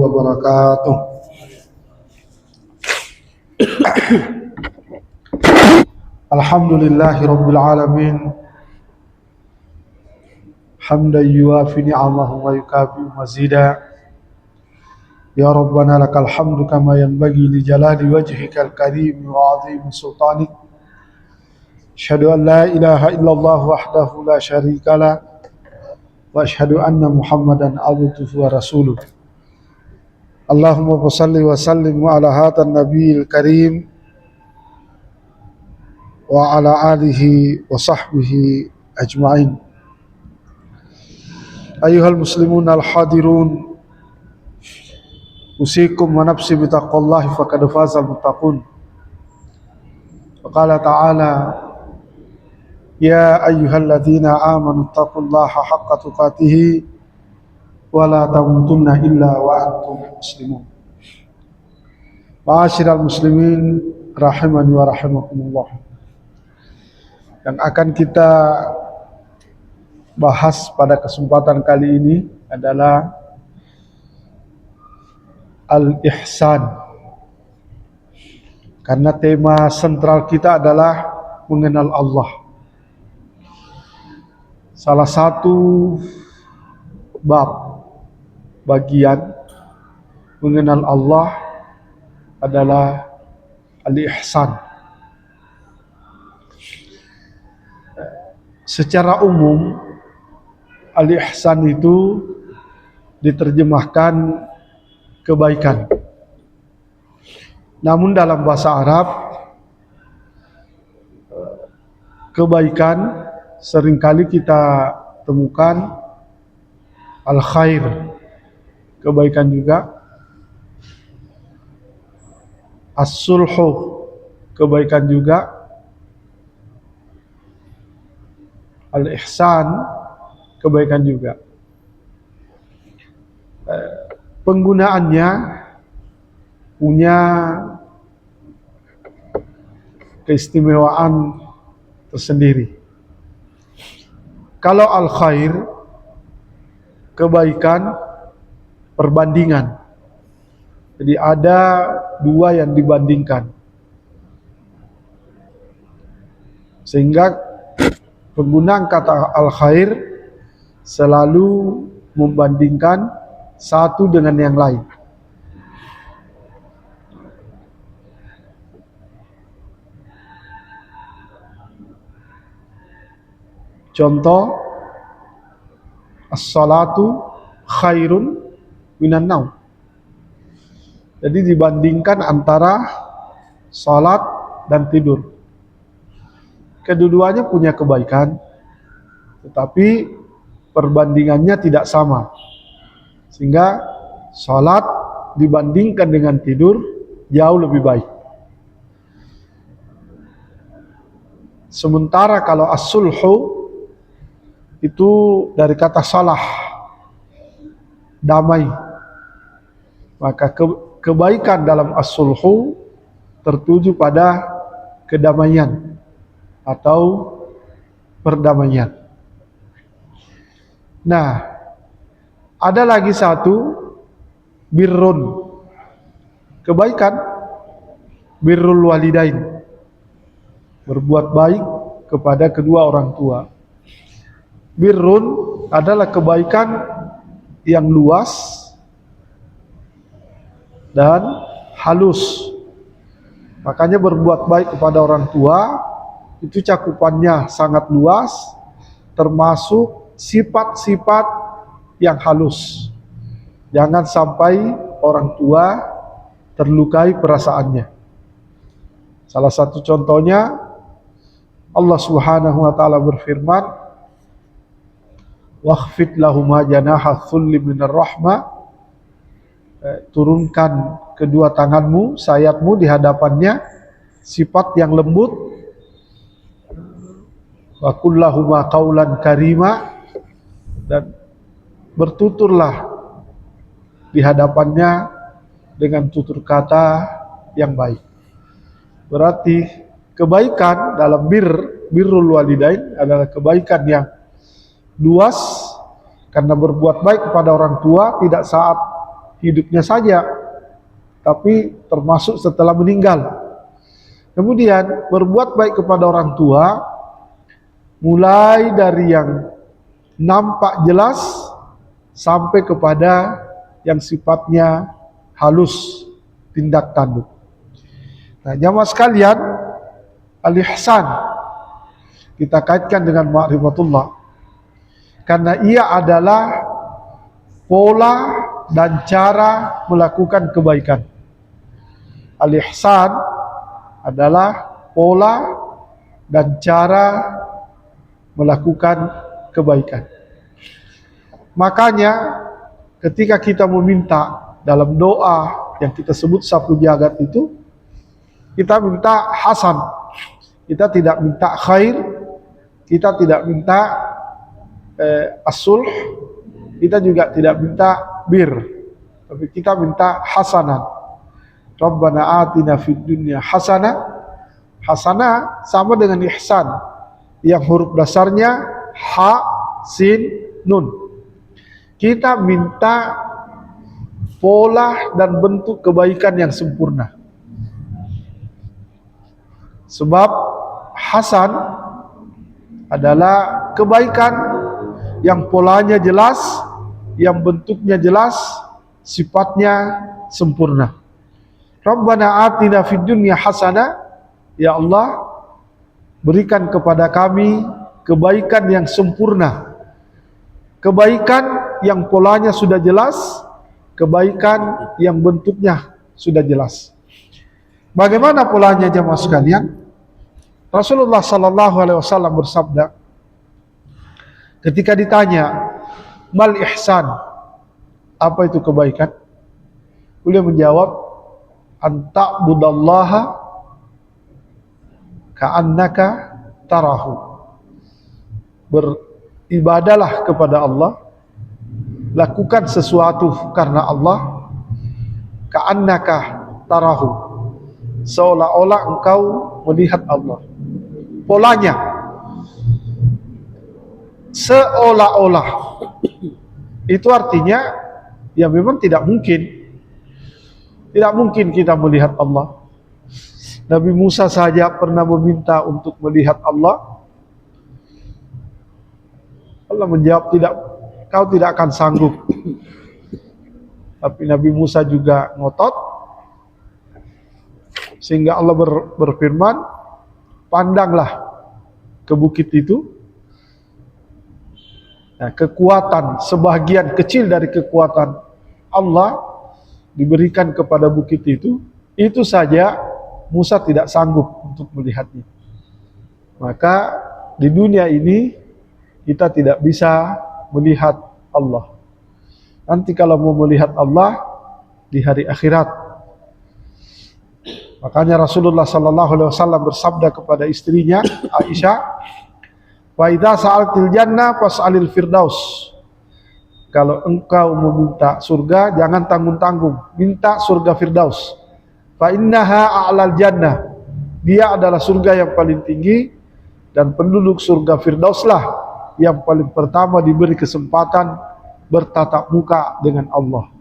wabarakatuh. Alhamdulillahi rabbil alamin. Hamdan yuafi ni'amahu wa yukafi mazida. Ya Rabbana lakal hamdu kama yanbaghi li jalali wajhikal karim wa 'azimi sultanik. Asyhadu an la ilaha illallah wahdahu la syarika lah wa asyhadu anna Muhammadan abduhu wa rasuluh. Allahumma shalli wa sallim ala hadzal nabiyil karim wa ala alihi wa sahbihi ajma'in. Ayyuhal muslimun al-hadirun, usikum wa nafsi bitaqwallahi faqad fazal muttaqun. Wa qala ta'ala, ya ayyuhalladzina amanu taqullaha haqqa tuqatih wa la tamutunna illa wa antum muslimun. Ma'asyiral muslimin rahimani wa rahimakumullah. Yang akan kita bahas pada kesempatan kali ini adalah al-ihsan. Karena tema sentral kita adalah mengenal Allah. Salah satu bagian mengenal Allah adalah al-ihsan. Secara umum al-ihsan itu diterjemahkan kebaikan. Namun dalam bahasa Arab, kebaikan seringkali kita temukan al-khair, kebaikan juga, as-sulhu, kebaikan juga, al-ihsan, kebaikan juga. Penggunaannya punya keistimewaan tersendiri. Kalau al-khair, kebaikan, perbandingan. Jadi ada dua yang dibandingkan. Sehingga penggunaan kata al-khair selalu membandingkan satu dengan yang lain. Contoh, as-salatu khairun minan naum. Jadi dibandingkan antara salat dan tidur. Kedua-duanya punya kebaikan, tetapi perbandingannya tidak sama. Sehingga salat dibandingkan dengan tidur jauh lebih baik. Sementara kalau as-sulhu itu dari kata salah, damai. Maka kebaikan dalam as-sulhu tertuju pada kedamaian atau perdamaian. Nah, ada lagi satu, birrun, kebaikan, birrul walidain, berbuat baik kepada kedua orang tua. Birrun adalah kebaikan yang luas dan halus. Makanya berbuat baik kepada orang tua itu cakupannya sangat luas, termasuk sifat-sifat yang halus. Jangan sampai orang tua terlukai perasaannya. Salah satu contohnya, Allah Subhanahu wa taala berfirman, "Wakhfid lahuma janaha dhulli minar rahmah." Turunkan kedua tanganmu, sayapmu di hadapannya, sifat yang lembut. Wa qul lahuma qaulan karima, dan bertuturlah di hadapannya dengan tutur kata yang baik. Berarti kebaikan dalam bir birrul walidain adalah kebaikan yang luas, karena berbuat baik kepada orang tua tidak saat hidupnya saja, tapi termasuk setelah meninggal. Kemudian berbuat baik kepada orang tua mulai dari yang nampak jelas sampai kepada yang sifatnya halus, tindak tanduk. Nah, jamaah sekalian, al-ihsan kita kaitkan dengan ma'rifatullah karena ia adalah pola dan cara melakukan kebaikan. Al-ihsan adalah pola dan cara melakukan kebaikan. Makanya ketika kita meminta dalam doa yang kita sebut sapu jagat itu, kita minta hasan, kita tidak minta khair, kita tidak minta as-sulh, kita juga tidak minta bir, tapi kita minta hasanan. Rabbana atina fid dunya hasanah. Hasanah sama dengan ihsan, yang huruf dasarnya ha, sin, nun. Kita minta pola dan bentuk kebaikan yang sempurna. Sebab hasan adalah kebaikan yang polanya jelas, yang bentuknya jelas, sifatnya sempurna. Rabbana atina fid dunya hasanah, ya Allah, berikan kepada kami kebaikan yang sempurna. Kebaikan yang polanya sudah jelas, kebaikan yang bentuknya sudah jelas. Bagaimana polanya jemaah sekalian? Rasulullah sallallahu alaihi wasallam bersabda ketika ditanya, "Mal ihsan?" Apa itu kebaikan? Beliau menjawab, "Anta'budallaha ka'annaka tarahu." Beribadalah kepada Allah, lakukan sesuatu karena Allah, ka'annaka tarahu, seolah-olah engkau melihat Allah. Polanya seolah-olah, itu artinya ya memang tidak mungkin kita melihat Allah. Nabi Musa saja pernah meminta untuk melihat Allah. Allah menjawab, tidak, kau tidak akan sanggup. Tapi Nabi Musa juga ngotot, sehingga Allah berfirman, pandanglah ke bukit itu. Nah, kekuatan, sebagian kecil dari kekuatan Allah diberikan kepada bukit itu saja Musa tidak sanggup untuk melihatnya. Maka di dunia ini kita tidak bisa melihat Allah. Nanti kalau mau melihat Allah di hari akhirat. Makanya Rasulullah sallallahu alaihi wasallam bersabda kepada istrinya Aisyah, "Wa idza sa'altil jannah fas'alil firdaus." Kalau engkau meminta surga, jangan tanggung-tanggung, minta surga Firdaus. Fa innaha a'lal jannah. Dia adalah surga yang paling tinggi, dan penduduk surga Firdauslah yang paling pertama diberi kesempatan bertatap muka dengan Allah.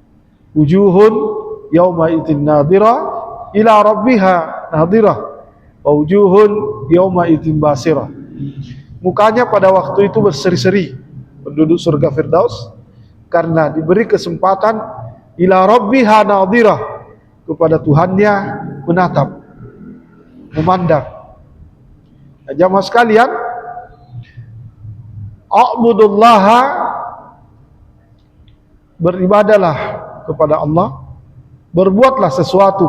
Wujuhun yauma idzin nadhira ila rabbiha nadhirah wa wujuhun yauma idzin basirah. Mukanya pada waktu itu berseri-seri penduduk surga Firdaus karena diberi kesempatan ila rabbiha nadhirah, kepada Tuhannya menatap, memandang. Nah, jamaah sekalian, a'budullaha, beribadalah kepada Allah, berbuatlah sesuatu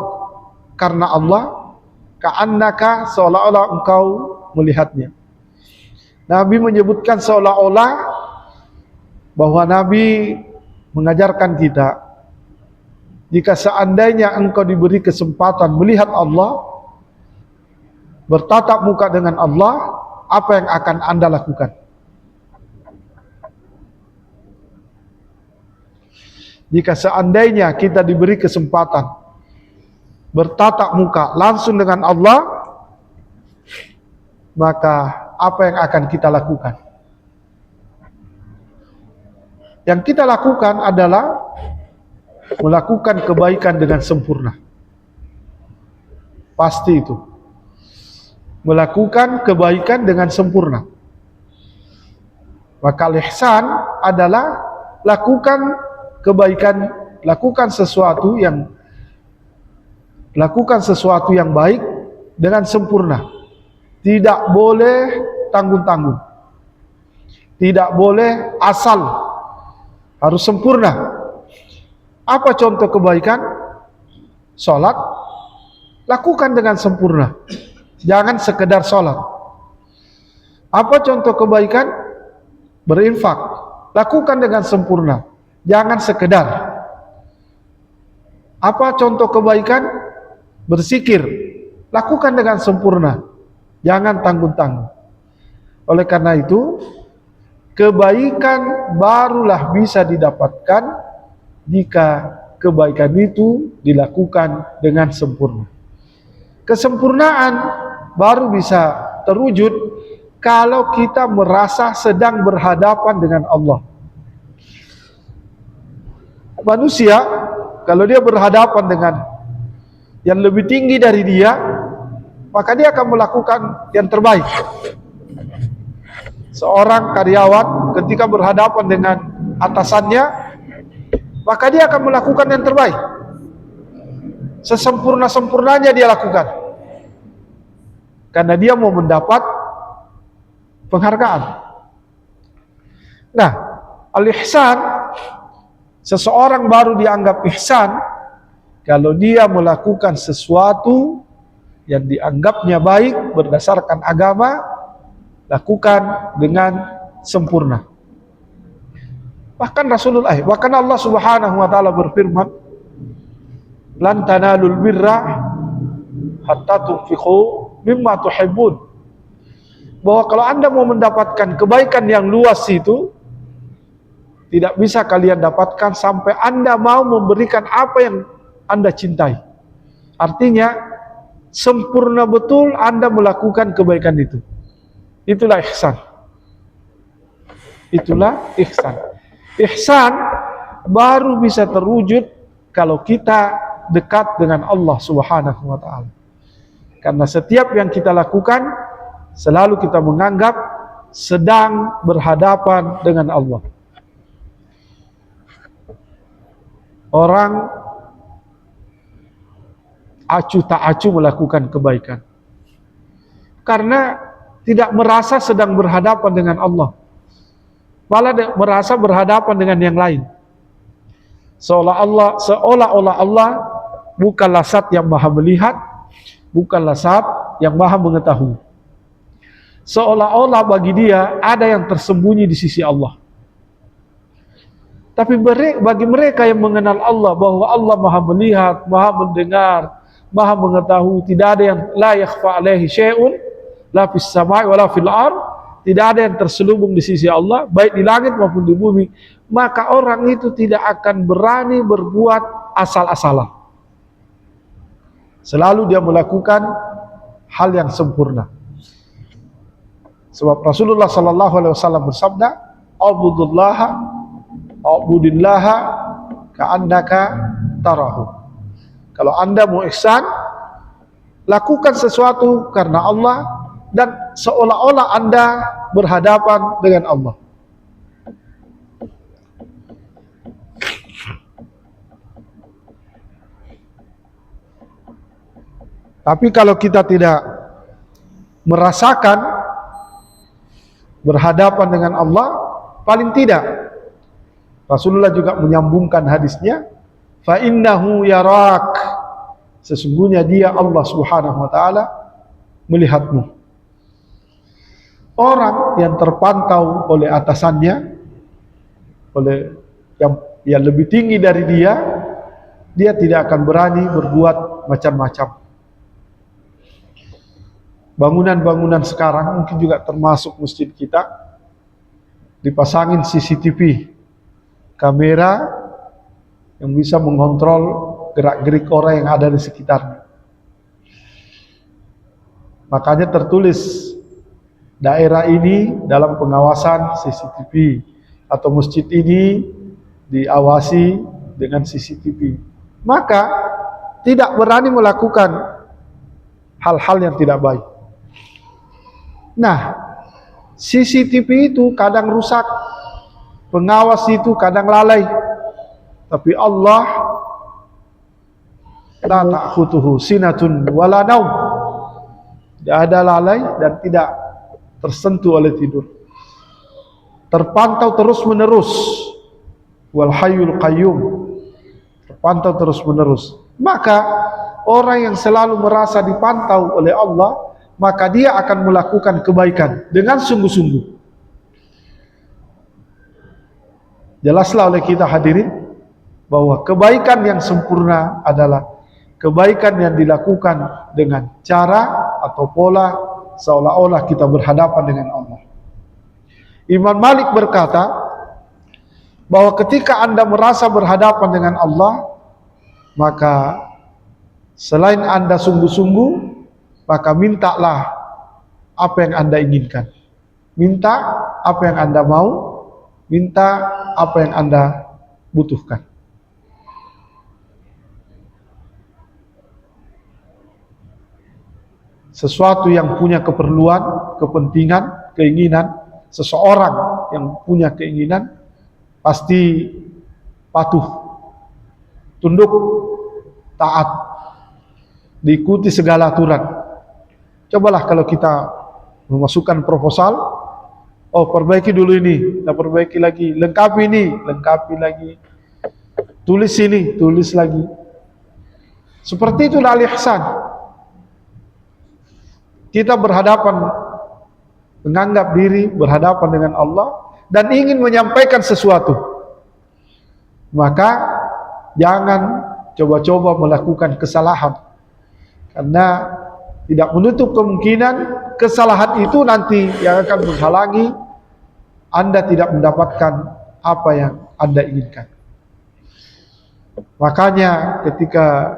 karena Allah, ka'annaka, seolah-olah engkau melihatnya. Nabi menyebutkan seolah-olah bahwa Nabi mengajarkan kita, jika seandainya engkau diberi kesempatan melihat Allah, bertatap muka dengan Allah, apa yang akan Anda lakukan? Jika seandainya kita diberi kesempatan bertatap muka langsung dengan Allah, maka apa yang akan kita lakukan? Yang kita lakukan adalah melakukan kebaikan dengan sempurna. Pasti itu. Melakukan kebaikan dengan sempurna. Maka ihsan adalah lakukan kebaikan, lakukan sesuatu yang baik dengan sempurna. Tidak boleh tanggung-tanggung. Tidak boleh asal. Harus sempurna. Apa contoh kebaikan? Salat, lakukan dengan sempurna. Jangan sekedar salat. Apa contoh kebaikan? Berinfak, lakukan dengan sempurna. Jangan sekedar. Apa contoh kebaikan? Berzikir, lakukan dengan sempurna. Jangan tanggung-tanggung. Oleh karena itu, kebaikan barulah bisa didapatkan jika kebaikan itu dilakukan dengan sempurna. Kesempurnaan baru bisa terwujud kalau kita merasa sedang berhadapan dengan Allah. Manusia, kalau dia berhadapan dengan yang lebih tinggi dari dia, maka dia akan melakukan yang terbaik. Seorang karyawan ketika berhadapan dengan atasannya, maka dia akan melakukan yang terbaik. Sesempurna-sempurnanya dia lakukan. Karena dia mau mendapat penghargaan. Nah, al-ihsan, seseorang baru dianggap ihsan kalau dia melakukan sesuatu yang dianggapnya baik berdasarkan agama, lakukan dengan sempurna. Bahkan Allah Subhanahu wa taala berfirman, "Lan tanalul birra hatta tunfiqu mimma tuhibbun." Bahwa kalau Anda mau mendapatkan kebaikan yang luas itu, tidak bisa kalian dapatkan sampai Anda mau memberikan apa yang Anda cintai. Artinya, sempurna betul Anda melakukan kebaikan itu. Itulah ihsan. Itulah ihsan. Ihsan baru bisa terwujud kalau kita dekat dengan Allah Subhanahu wa taala. Karena setiap yang kita lakukan selalu kita menganggap sedang berhadapan dengan Allah. Orang acuh tak acuh melakukan kebaikan karena tidak merasa sedang berhadapan dengan Allah, malah merasa berhadapan dengan yang lain. Seolah-olah Allah bukanlah zat yang maha melihat, bukanlah zat yang maha mengetahui. Seolah-olah bagi dia ada yang tersembunyi di sisi Allah. Tapi bagi mereka yang mengenal Allah, bahwa Allah maha melihat, maha mendengar, maha mengetahui, tidak ada yang la yakhfa alaihi syai'un la fis sama'i wala fil ard, tidak ada yang terselubung di sisi Allah, baik di langit maupun di bumi, maka orang itu tidak akan berani berbuat asal-asalan. Selalu dia melakukan hal yang sempurna. Sebab Rasulullah sallallahu alaihi wasallam bersabda, "Ubudillaha ka'annaka tarahu." Kalau Anda mau ihsan, lakukan sesuatu karena Allah dan seolah-olah Anda berhadapan dengan Allah. Tapi kalau kita tidak merasakan berhadapan dengan Allah, paling tidak Rasulullah juga menyambungkan hadisnya, fa innahu yarak, sesungguhnya dia Allah Subhanahu wa taala melihatmu. Orang yang terpantau oleh atasannya, oleh yang lebih tinggi dari dia tidak akan berani berbuat macam-macam. Bangunan-bangunan sekarang mungkin juga termasuk masjid kita dipasangin CCTV, kamera yang bisa mengontrol gerak-gerik orang yang ada di sekitarnya. Makanya tertulis daerah ini dalam pengawasan CCTV, atau masjid ini diawasi dengan CCTV, maka tidak berani melakukan hal-hal yang tidak baik. Nah, CCTV itu kadang rusak, pengawas itu kadang lalai, tapi Allah la ta'khutuhu sinatun wala naum, tidak ada lalai dan tidak tersentuh oleh tidur, terpantau terus menerus, wal hayyul qayyum, terpantau terus menerus. Maka orang yang selalu merasa dipantau oleh Allah, maka dia akan melakukan kebaikan dengan sungguh-sungguh. Jelaslah oleh kita hadirin bahwa kebaikan yang sempurna adalah kebaikan yang dilakukan dengan cara atau pola seolah-olah kita berhadapan dengan Allah. Imam Malik berkata bahwa ketika Anda merasa berhadapan dengan Allah, maka selain Anda sungguh-sungguh, maka mintalah apa yang Anda inginkan. Minta apa yang Anda mau, minta apa yang Anda butuhkan. Sesuatu yang punya keperluan, kepentingan, keinginan, seseorang yang punya keinginan pasti patuh, tunduk, taat, diikuti segala aturan. Cobalah kalau kita memasukkan proposal, oh perbaiki dulu ini, kita perbaiki lagi, lengkapi ini, lengkapi lagi, tulis ini, tulis lagi. Seperti itulah al-ihsan. Kita berhadapan, menganggap diri berhadapan dengan Allah dan ingin menyampaikan sesuatu, maka jangan coba-coba melakukan kesalahan, karena tidak menutup kemungkinan kesalahan itu nanti yang akan menghalangi Anda tidak mendapatkan apa yang Anda inginkan. Makanya ketika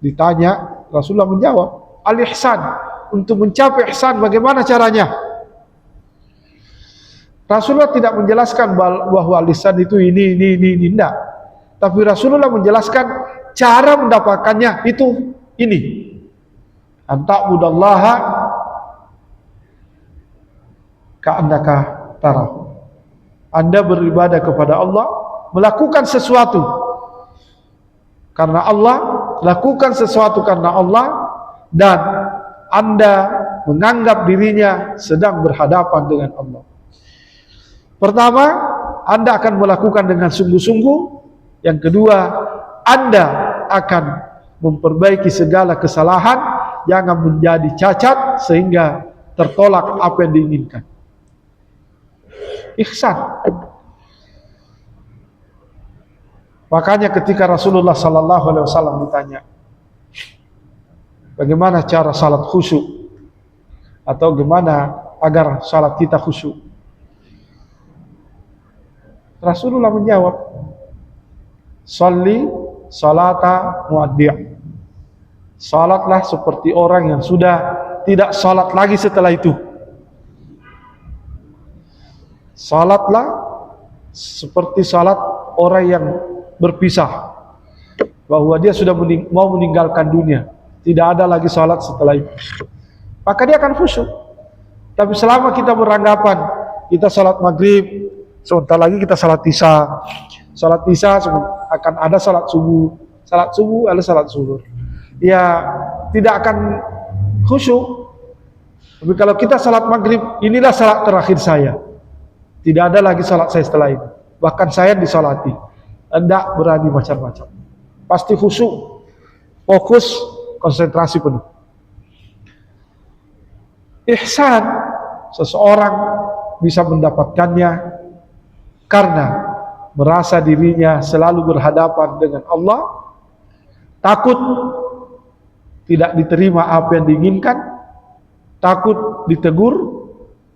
ditanya, Rasulullah menjawab, al-ihsan, untuk mencapai ihsan bagaimana caranya? Rasulullah tidak menjelaskan bahwa al-ihsan itu ini, tidak. Tapi Rasulullah menjelaskan cara mendapatkannya itu ini. Anta'budallaha ka'annaka tarahu. Anda beribadah kepada Allah, melakukan sesuatu karena Allah, lakukan sesuatu karena Allah, dan Anda menganggap dirinya sedang berhadapan dengan Allah. Pertama, Anda akan melakukan dengan sungguh-sungguh. Yang kedua, Anda akan memperbaiki segala kesalahan, jangan menjadi cacat sehingga tertolak apa yang diinginkan. Ihsan. Makanya ketika Rasulullah SAW ditanya, bagaimana cara salat khusyuk, atau bagaimana agar salat kita khusyuk, Rasulullah menjawab, Salli salata muaddi'. Salatlah seperti orang yang sudah tidak salat lagi setelah itu. Salatlah seperti salat orang yang berpisah, bahwa dia sudah mau meninggalkan dunia, tidak ada lagi salat setelah itu, maka dia akan khusyuk. Tapi selama kita beranggapan kita salat maghrib, sebentar lagi kita salat isya, salat isya akan ada salat subuh ada salat zuhur, ya tidak akan khusyuk. Tapi kalau kita salat maghrib, inilah salat terakhir saya, tidak ada lagi salat saya setelah ini, bahkan saya disalati, hendak berani macam-macam, pasti khusyuk, fokus, konsentrasi penuh. Ihsan, seseorang bisa mendapatkannya karena merasa dirinya selalu berhadapan dengan Allah, takut tidak diterima apa yang diinginkan, takut ditegur,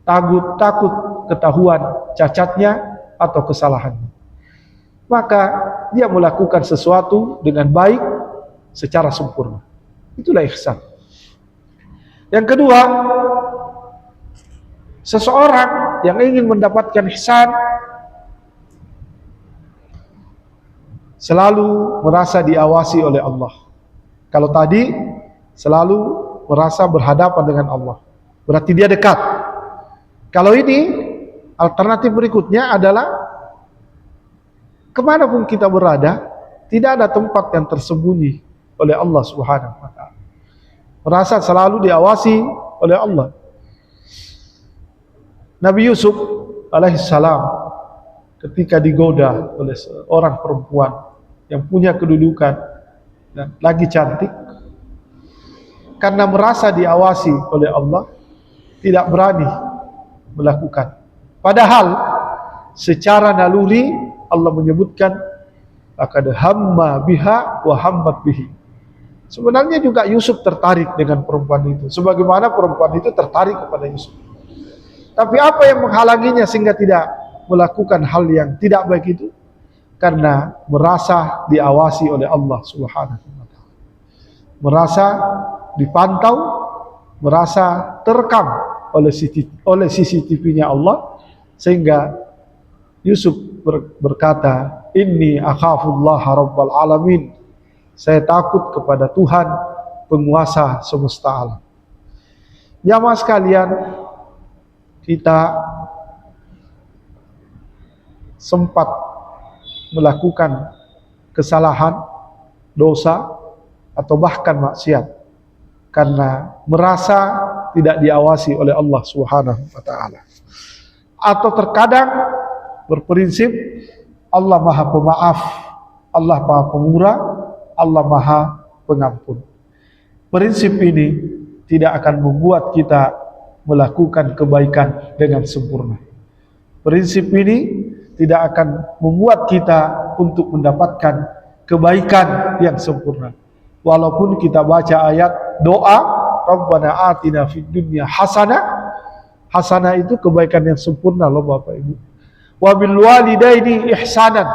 takut ketahuan cacatnya atau kesalahannya. Maka dia melakukan sesuatu dengan baik secara sempurna. Itulah ihsan. Yang kedua, Seseorang yang ingin mendapatkan ihsan selalu merasa diawasi oleh Allah. Kalau tadi selalu merasa berhadapan dengan Allah, berarti dia dekat. Kalau ini alternatif berikutnya adalah kemanapun kita berada, tidak ada tempat yang tersembunyi oleh Allah Subhanahu wa ta'ala. Merasa selalu diawasi oleh Allah. Nabi Yusuf alaihissalam ketika digoda oleh seorang perempuan yang punya kedudukan dan lagi cantik, karena merasa diawasi oleh Allah, tidak berani melakukan. Padahal secara naluri Allah menyebutkan laqad hamma biha wa hammat bihi. Sebenarnya juga Yusuf tertarik dengan perempuan itu, sebagaimana perempuan itu tertarik kepada Yusuf. Tapi apa yang menghalanginya sehingga tidak melakukan hal yang tidak baik itu? Karena merasa diawasi oleh Allah Subhanahu wa ta'ala. Merasa dipantau, merasa terekam oleh CCTV-nya Allah, sehingga Yusuf berkata, "Inni akhafullaha rabbal alamin." Saya takut kepada Tuhan penguasa semesta alam. Jamaah sekalian, kita sempat melakukan kesalahan, dosa, atau bahkan maksiat karena merasa tidak diawasi oleh Allah Subhanahu wa ta'ala. Atau terkadang berprinsip Allah Maha Pemaaf, Allah Maha Pemurah, Allah Maha Pengampun. Prinsip ini tidak akan membuat kita melakukan kebaikan dengan sempurna. Prinsip ini tidak akan membuat kita untuk mendapatkan kebaikan yang sempurna. Walaupun kita baca ayat doa, Rabbana atina fid dunya hasanah. Hasanah itu kebaikan yang sempurna loh Bapak Ibu. Wa bil walidaini ihsanan.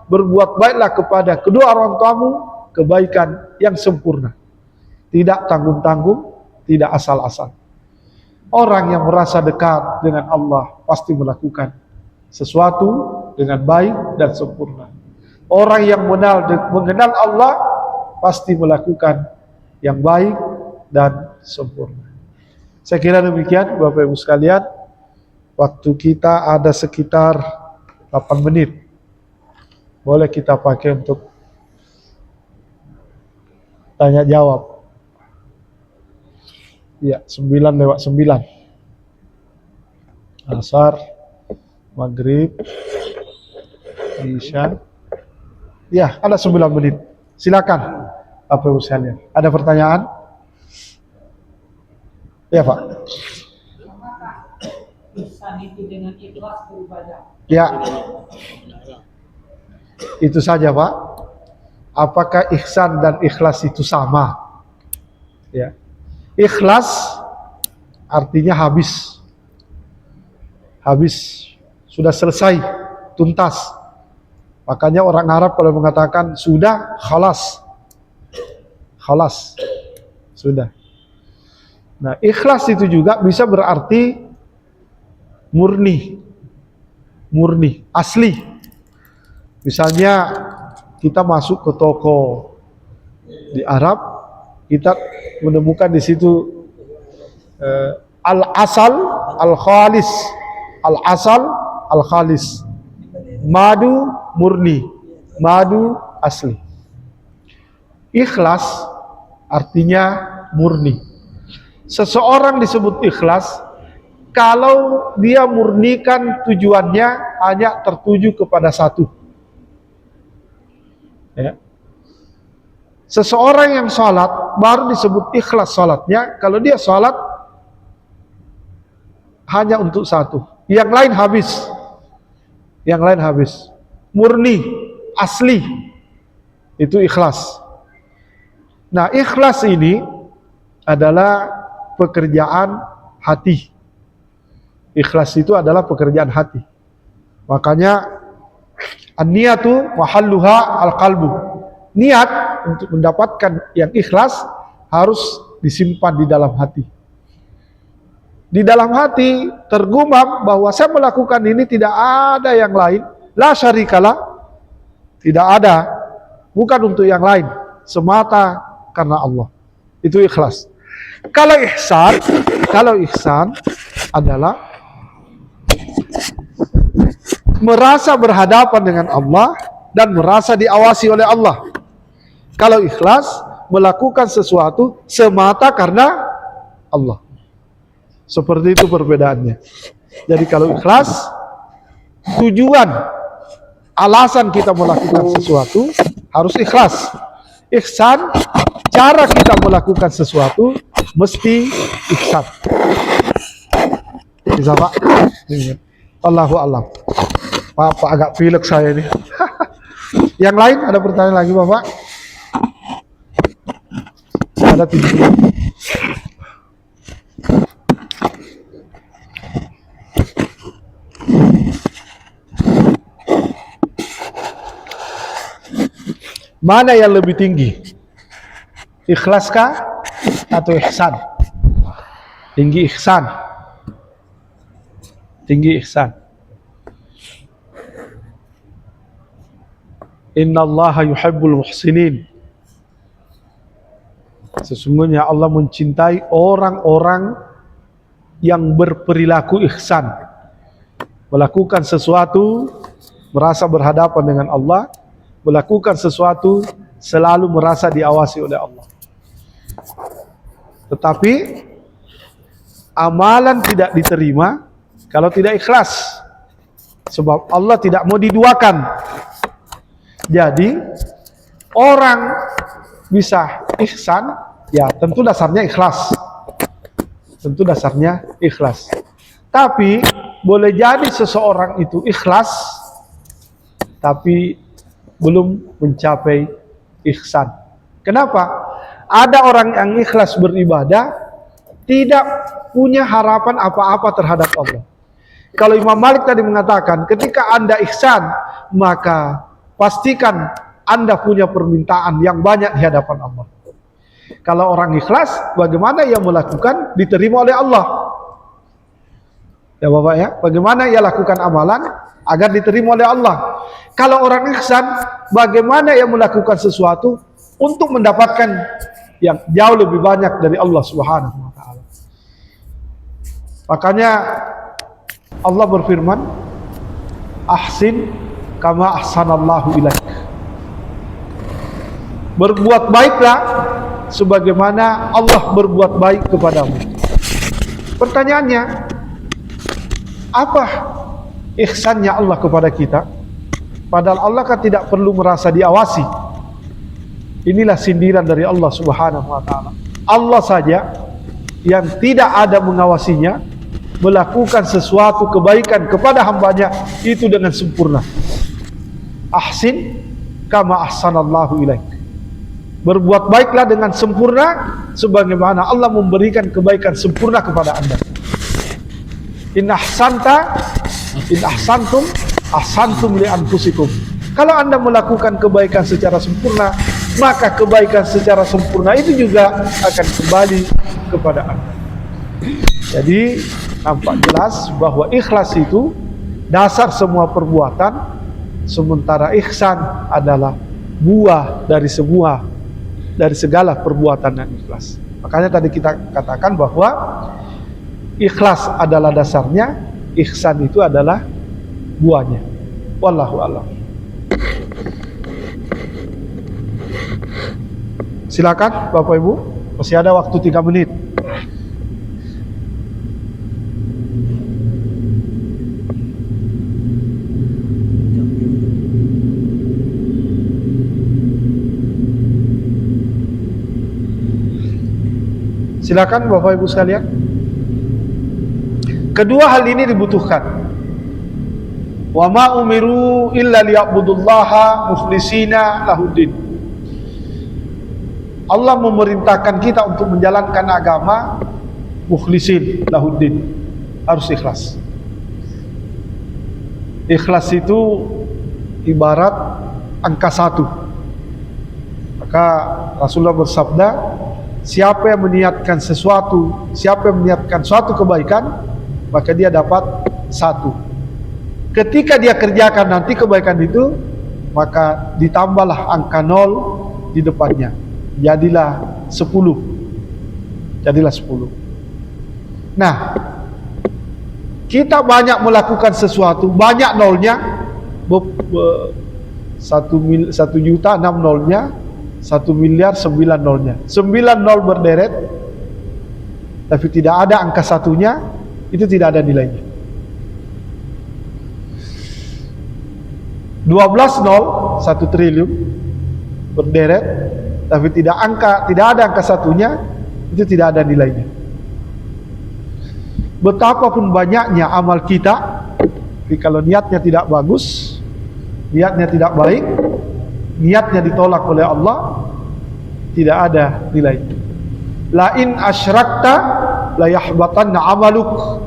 Berbuat baiklah kepada kedua orang tuamu kebaikan yang sempurna. Tidak tanggung-tanggung, tidak asal-asal. Orang yang merasa dekat dengan Allah pasti melakukan sesuatu dengan baik dan sempurna. Orang yang mengenal Allah pasti melakukan yang baik dan sempurna. Saya kira demikian Bapak Ibu sekalian. Waktu kita ada sekitar 8 menit. Boleh kita pakai untuk tanya jawab. Ya, 9:09. Asar, Maghrib, Isya. Ya, ada 9 menit. Silakan Bapak Ibu sekalian. Ada pertanyaan? Ya, Pak. Ya. Itu saja, Pak. Apakah ihsan dan ikhlas itu sama? Ya. Ikhlas artinya habis. Habis, sudah selesai, tuntas. Makanya orang Arab kalau mengatakan sudah, khalas. Khalas. Sudah. Nah, ikhlas itu juga bisa berarti murni. Murni, asli. Misalnya kita masuk ke toko di Arab, kita menemukan di situ al-asal, al-khalis, al-asal, al-khalis, madu murni, madu asli. Ikhlas artinya murni. Seseorang disebut ikhlas kalau dia murnikan tujuannya hanya tertuju kepada satu. Ya. Seseorang yang sholat baru disebut ikhlas sholatnya kalau dia sholat hanya untuk satu, yang lain habis. Yang lain habis. Murni, asli. Itu ikhlas. Nah, ikhlas ini adalah pekerjaan hati. Ikhlas itu adalah pekerjaan hati. Makanya an-niyatu mahalluha al-qalbu. Niat untuk mendapatkan yang ikhlas harus disimpan di dalam hati. Di dalam hati tergumam bahwa saya melakukan ini tidak ada yang lain, la syarikalah, tidak ada, bukan untuk yang lain, semata karena Allah. Itu ikhlas. Kalau ihsan adalah merasa berhadapan dengan Allah dan merasa diawasi oleh Allah. Kalau ikhlas, melakukan sesuatu semata karena Allah. Seperti itu perbedaannya. Jadi kalau ikhlas, tujuan, alasan kita melakukan sesuatu harus ikhlas. Ihsan, cara kita melakukan sesuatu mesti ihsan. Bisa Pak? Allahu a'lam. Pak agak pilek saya ini. Yang lain ada pertanyaan lagi Bapak? Ada tidak? Mana yang lebih tinggi? Ikhlaskah atau ihsan? Tinggi ihsan. Tinggi ihsan. Innallaha yuhibbul muhsinin. Sesungguhnya Allah mencintai orang-orang yang berperilaku ihsan. Melakukan sesuatu merasa berhadapan dengan Allah, melakukan sesuatu selalu merasa diawasi oleh Allah. Tetapi amalan tidak diterima kalau tidak ikhlas, sebab Allah tidak mau diduakan. Jadi orang bisa ihsan, ya tentu dasarnya ikhlas. Tentu dasarnya ikhlas. Tapi boleh jadi seseorang itu ikhlas tapi belum mencapai ihsan. Kenapa? Ada orang yang ikhlas beribadah tidak punya harapan apa-apa terhadap Allah. Kalau Imam Malik tadi mengatakan, ketika Anda ihsan, maka pastikan Anda punya permintaan yang banyak di hadapan Allah. Kalau orang ikhlas, bagaimana ia melakukan diterima oleh Allah? Ya Bapak ya, bagaimana ia lakukan amalan agar diterima oleh Allah? Kalau orang ihsan, bagaimana ia melakukan sesuatu untuk mendapatkan yang jauh lebih banyak dari Allah Subhanahu wa taala. Makanya Allah berfirman, ahsin kama ahsanallahu ilaik. Berbuat baiklah sebagaimana Allah berbuat baik kepadamu. Pertanyaannya, apa ihsannya Allah kepada kita? Padahal Allah kan tidak perlu merasa diawasi. Inilah sindiran dari Allah Subhanahu wa taala. Allah saja yang tidak ada mengawasinya melakukan sesuatu kebaikan kepada hambanya itu dengan sempurna. Ahsin kama ahsanallahu ilaik. Berbuat baiklah dengan sempurna sebagaimana Allah memberikan kebaikan sempurna kepada Anda. In ahsantum ahsantum li anfusikum. Kalau Anda melakukan kebaikan secara sempurna, maka kebaikan secara sempurna itu juga akan kembali kepada Anda. Jadi nampak jelas bahwa ikhlas itu dasar semua perbuatan, sementara ihsan adalah buah dari segala perbuatan yang ikhlas. Makanya tadi kita katakan bahwa ikhlas adalah dasarnya, ihsan itu adalah buahnya. Wallahu a'lam. Silakan Bapak Ibu, masih ada waktu 3 menit. Silakan Bapak Ibu sekalian. Kedua hal ini dibutuhkan. Wa ma umiru illa liya'budullaha mukhlishina lahuddin. Allah memerintahkan kita untuk menjalankan agama mukhlisin lahuddin, harus ikhlas. Ikhlas itu ibarat angka 1. Maka Rasulullah bersabda, siapa yang meniatkan sesuatu, siapa yang meniatkan suatu kebaikan, maka dia dapat 1. Ketika dia kerjakan nanti kebaikan itu, maka ditambahlah angka 0 di depannya, jadilah 10. Jadilah 10. Nah, kita banyak melakukan sesuatu, banyak nolnya, 1 juta 6 nolnya, 1 miliar 9 nolnya, 9 nol berderet, tapi tidak ada angka satunya, itu tidak ada nilainya. 12 nol, 1 triliun berderet, tapi tidak ada angka satunya, itu tidak ada nilainya. Betapapun banyaknya amal kita, tapi kalau niatnya tidak bagus, niatnya tidak baik, niatnya ditolak oleh Allah, tidak ada nilainya. La in asyrakta la yahbatanna amaluk.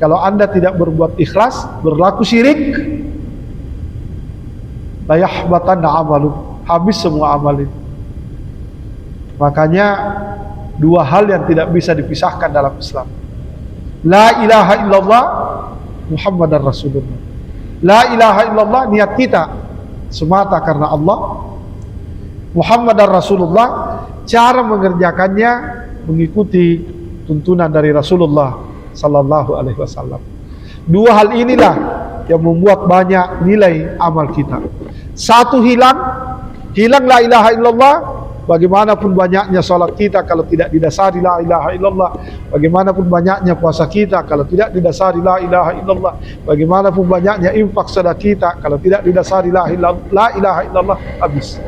Kalau Anda tidak berbuat ikhlas, berlaku syirik, la yahbatanna amaluk, habis semua amal itu. Makanya 2 hal yang tidak bisa dipisahkan dalam Islam. La ilaha illallah Muhammadar Rasulullah. La ilaha illallah, niat kita semata karena Allah. Muhammadar Rasulullah, cara mengerjakannya mengikuti tuntunan dari Rasulullah sallallahu alaihi wasallam. 2 hal inilah yang membuat banyak nilai amal kita. 1 hilang la ilaha illallah. Bagaimanapun banyaknya salat kita kalau tidak didasari la ilaha illallah, bagaimanapun banyaknya puasa kita kalau tidak didasari la ilaha illallah, bagaimanapun banyaknya infak sedekah kita kalau tidak didasari la ilaha illallah, habis.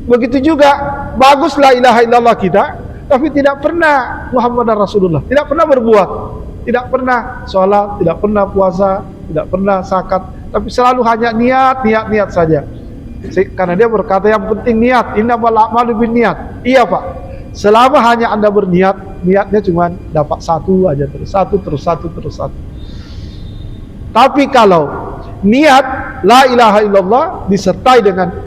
Begitu juga bagus la ilaha illallah kita, tapi tidak pernah Muhammadar Rasulullah, tidak pernah berbuat, tidak pernah salat, tidak pernah puasa, tidak pernah zakat, tapi selalu hanya niat saja. Karena dia berkata yang penting niat, innamal a'malu binniyat. Iya Pak, selama hanya Anda berniat, niatnya cuma dapat 1 aja, terus satu. Tapi kalau niat la ilaha illallah disertai dengan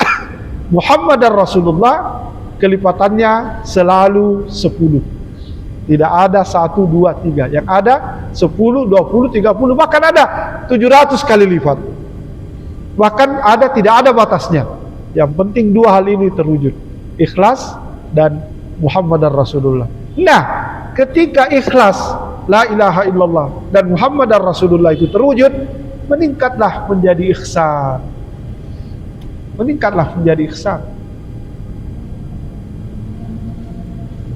Muhammadar Rasulullah, kelipatannya selalu 10. Tidak ada 1, 2, 3, yang ada 10, 20, 30, bahkan ada 700 kali lipat. Bahkan tidak ada batasnya. Yang penting 2 hal ini terwujud, ikhlas dan Muhammadar Rasulullah. Nah, ketika ikhlas la ilaha illallah dan Muhammadar Rasulullah itu terwujud, meningkatlah menjadi ihsan. Meningkatlah menjadi ihsan.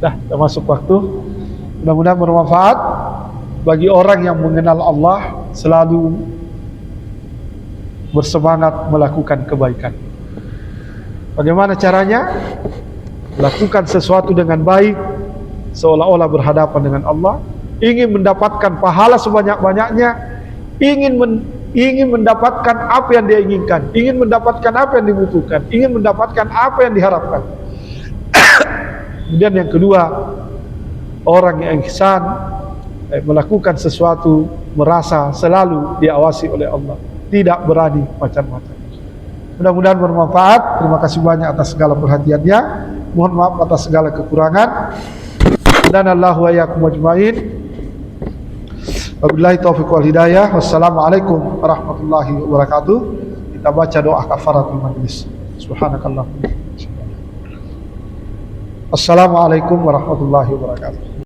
Dah masuk waktu. Mudah-mudahan bermanfaat bagi orang yang mengenal Allah, selalu bersemangat melakukan kebaikan. Bagaimana caranya? Lakukan sesuatu dengan baik, seolah-olah berhadapan dengan Allah, ingin mendapatkan pahala sebanyak-banyaknya, ingin mendapatkan apa yang dia inginkan, ingin mendapatkan apa yang dibutuhkan, ingin mendapatkan apa yang diharapkan. Kemudian yang kedua, orang yang ihsan, melakukan sesuatu merasa selalu diawasi oleh Allah, tidak berani macam-macam. Mudah-mudahan bermanfaat. Terima kasih banyak atas segala perhatiannya. Mohon maaf atas segala kekurangan. Dan Allah wa iyyakum ajmain. Wabillahi taufiq wal hidayah. Wassalamualaikum warahmatullahi wabarakatuh. Kita baca doa kafaratul majlis. Subhanakallah. Assalamualaikum warahmatullahi wabarakatuh.